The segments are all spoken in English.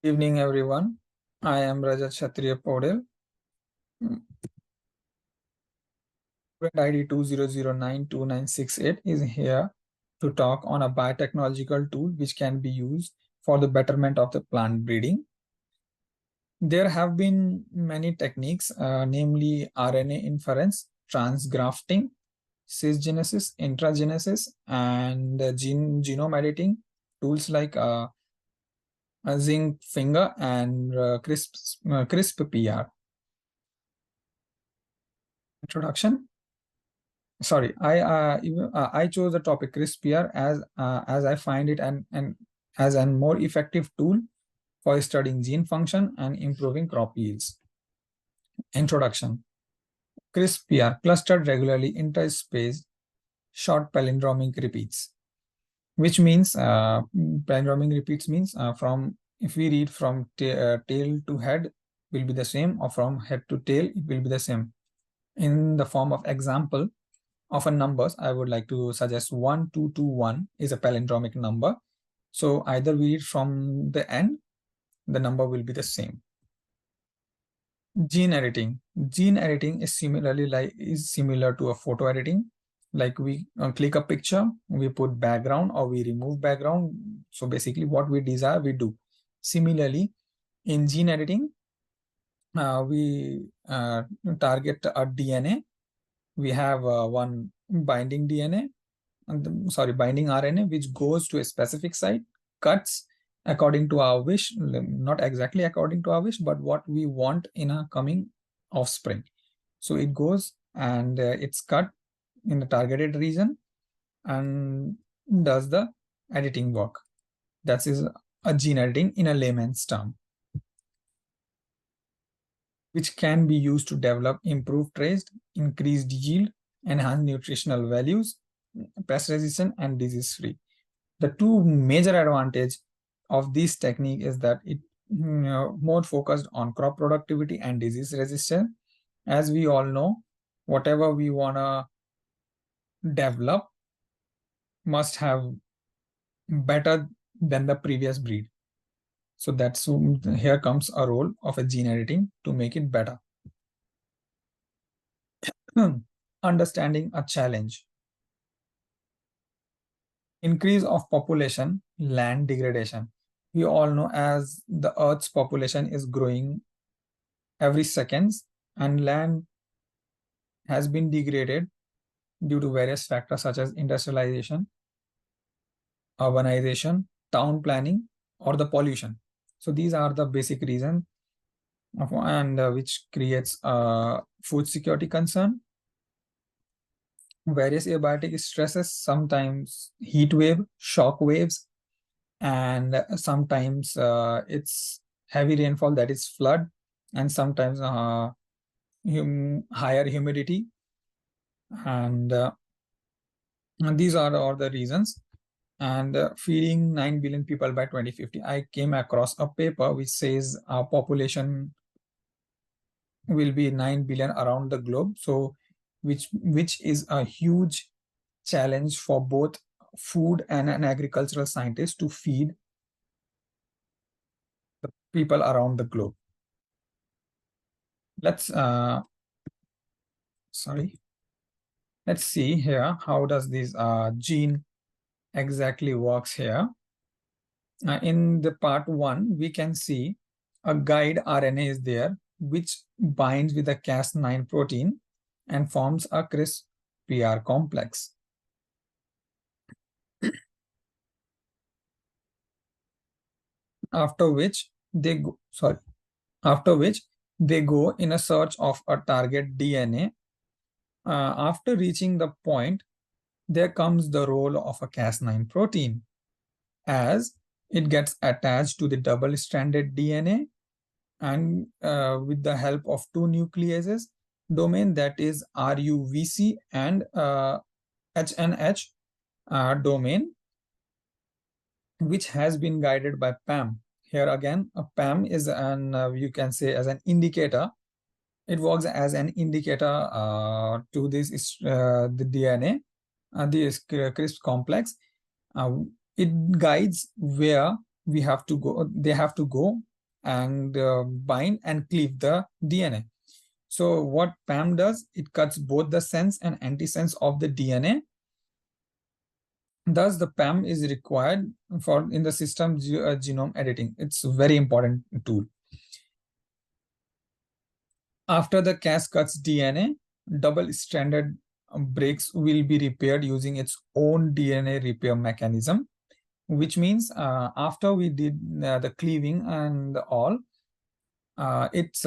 Evening, everyone. I am Rajat Kshatriya Podel. Student ID 20092968 is here to talk on a biotechnological tool which can be used for the betterment of the plant breeding. There have been many techniques, namely RNA inference, transgrafting, cisgenesis, intragenesis, and genome editing. Tools like zinc finger and CRISPR. Introduction. Sorry, I chose the topic CRISPR as I find it and as a more effective tool for studying gene function and improving crop yields. Introduction. CRISPR clustered regularly interspaced short palindromic repeats, which means palindromic repeats means from if we read from tail to head will be the same, or from head to tail it will be the same. In the form of example of a numbers, I would like to suggest 1221 is a palindromic number. So either we read from the end, the number will be the same. Gene editing. Gene editing is similar to a photo editing. Like we click a picture, we put background or we remove background. So basically what we desire, we do. Similarly, in gene editing, we target a DNA. We have one binding DNA, binding RNA, which goes to a specific site, cuts according to our wish, not exactly according to our wish, but what we want in a coming offspring. So it goes and it's cut in a targeted region and does the editing work. That is a gene editing in a layman's term, which can be used to develop improved traits, increased yield, enhanced nutritional values, pest resistant, and disease free. The two major advantage of this technique is that it more focused on crop productivity and disease resistance. As we all know, whatever we want to develop must have better than the previous breed. So that's here comes a role of a gene editing to make it better. Understanding a challenge. Increase of population, land degradation. We all know as the Earth's population is growing every seconds and land has been degraded due to various factors such as industrialization, urbanization, town planning, or the pollution. So these are the basic reasons and which creates food security concern. Various abiotic stresses, sometimes heat wave, shock waves, and sometimes it's heavy rainfall, that is flood, and sometimes higher humidity, and these are all the reasons. And feeding 9 billion people by 2050, I came across a paper which says our population will be 9 billion around the globe, so which is a huge challenge for both food and an agricultural scientist to feed the people around the globe. Let's let's see here how does this gene exactly works here. In the part 1 we can see a guide RNA is there which binds with the Cas9 protein and forms a CRISPR complex. After which they go in a search of a target DNA. After reaching the point, there comes the role of a Cas9 protein, as it gets attached to the double-stranded DNA and with the help of two nucleases domain, that is RUVC and HNH domain, which has been guided by PAM. Here again, a PAM is an you can say as an indicator. It works as an indicator to this the DNA, this CRISP complex. It guides where we have to go. They have to go and bind and cleave the DNA. So what PAM does, it cuts both the sense and antisense of the DNA. Thus, the PAM is required for in the system genome editing. It's a very important tool. After the Cas cuts DNA, double-stranded breaks will be repaired using its own DNA repair mechanism, which means after we did the cleaving and all, it's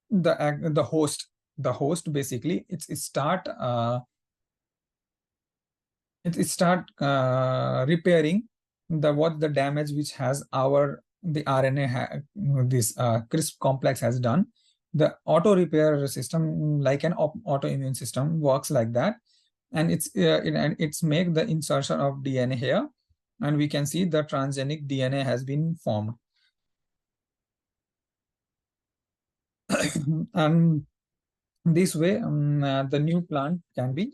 the host basically it start repairing the damage which has the RNA this CRISPR complex has done. The auto repair system, like an autoimmune system, works like that, and it's make the insertion of DNA here, and we can see the transgenic DNA has been formed. And this way, the new plant can be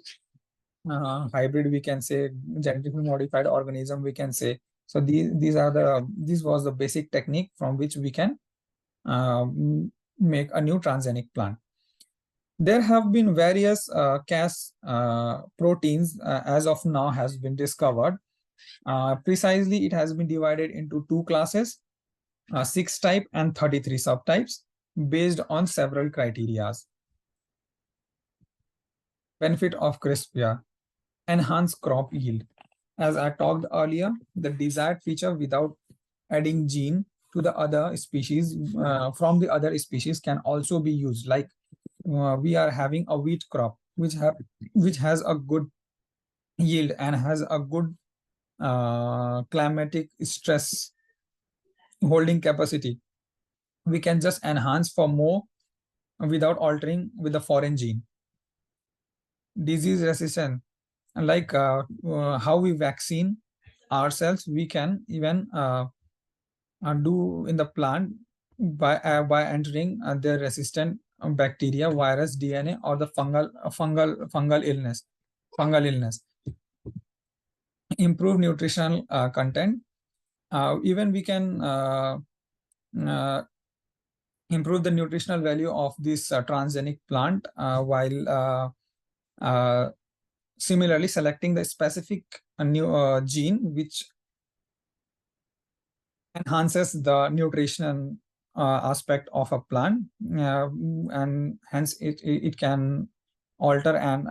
hybrid, we can say, genetically modified organism, we can say. So this was the basic technique from which we can make a new transgenic plant. There have been various Cas proteins as of now has been discovered. Precisely, it has been divided into two classes, 6 type and 33 subtypes, based on several criteria. Benefit of CRISPR: enhance crop yield. As I talked earlier, the desired feature without adding gene to the other species from the other species can also be used. Like we are having a wheat crop which has a good yield and has a good climatic stress holding capacity. We can just enhance for more without altering with the foreign gene. Disease resistant, like how we vaccine ourselves, we can even do in the plant by entering the resistant bacteria, virus, DNA, or the fungal illness. Improve nutritional content. Even we can uh, improve the nutritional value of this transgenic plant while similarly selecting the specific new gene which enhances the nutrition aspect of a plant, and hence it can alter and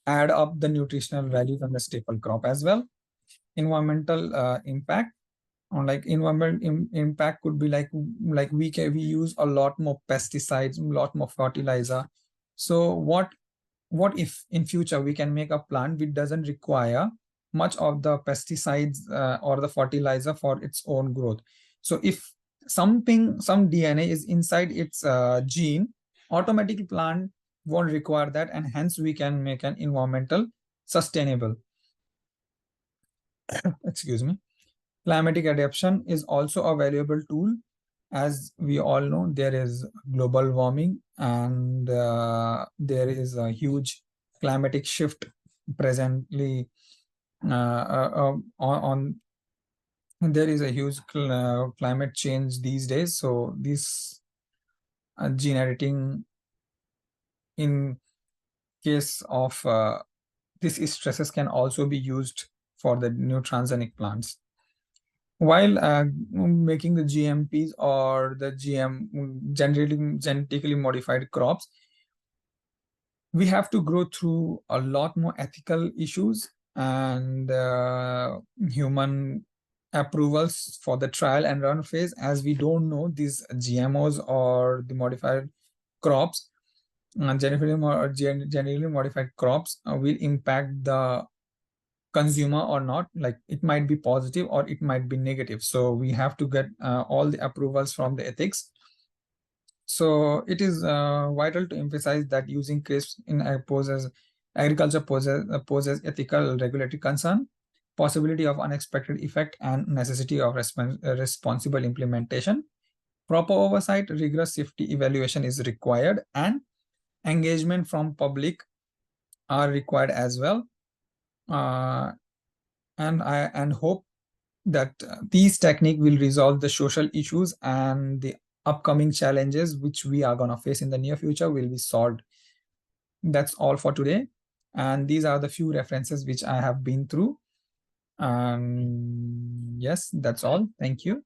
add up the nutritional values on the staple crop as well. Environmental impact, on like environmental impact could be like we use a lot more pesticides, a lot more fertilizer. So what if in future we can make a plant which doesn't require much of the pesticides or the fertilizer for its own growth? So if some DNA is inside its gene, automatically plant won't require that, and hence we can make an environmental sustainable. Excuse me. Climatic adaptation is also a valuable tool. As we all know, there is global warming and there is a huge climatic shift presently on there is a huge climate change these days. So this gene editing in case of these stresses can also be used for the new transgenic plants. While making the GMPs or the genetically modified crops, we have to go through a lot more ethical issues and human approvals for the trial and run phase, as we don't know these GMOs or the modified crops, genetically modified crops will impact the consumer or not. Like it might be positive or it might be negative. So we have to get all the approvals from the ethics. So it is vital to emphasize that using CRISPR in agriculture poses ethical regulatory concern, possibility of unexpected effect, and necessity of responsible implementation. Proper oversight, rigorous safety evaluation is required, and engagement from public are required as well. And hope that these technique will resolve the social issues, and the upcoming challenges which we are going to face in the near future will be solved. That's all for today, and these are the few references which I have been through. Yes, that's all. Thank you.